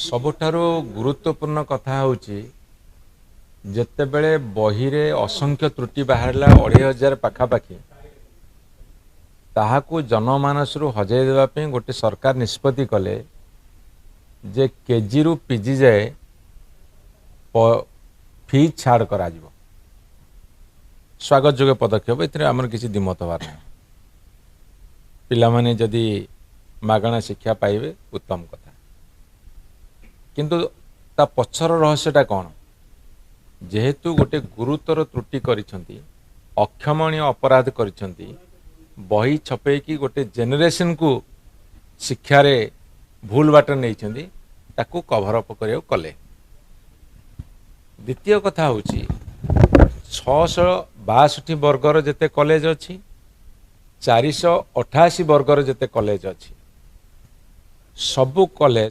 ସବୁଠାରୁ ଗୁରୁत्वपूर्ण कथा होची जेतेबेले बहिरे असंख्य त्रुटि बाहरला 2500 पाखापाखि ताहाकू जनमानस रु हजाई देवा पे गोटे सरकार निष्पत्ति कले जे केजी रु पीजी जाए फी छाड़ करा जिवो। स्वागत योग्य पदक्षेप एथिरे आमर किसी दिमत हबार ना पिला माने जदि मागणा शिक्षा पाइबे उत्तम कथा किंतु ता पछर रहस्यटा कौन जेहेतु गोटे गुरुतर त्रुटि करिसंती अक्षमणीय अपराध करिसंती बही छपे कि गोटे जेनेरेशन को शिक्षार भूल बाट नहीं ताकू कभर अप कर कले। द्वितीय कथा हूँ 662 वर्गर जेते कॉलेज अच्छी 488 वर्गर जेते कॉलेज अच्छी सबु कॉलेज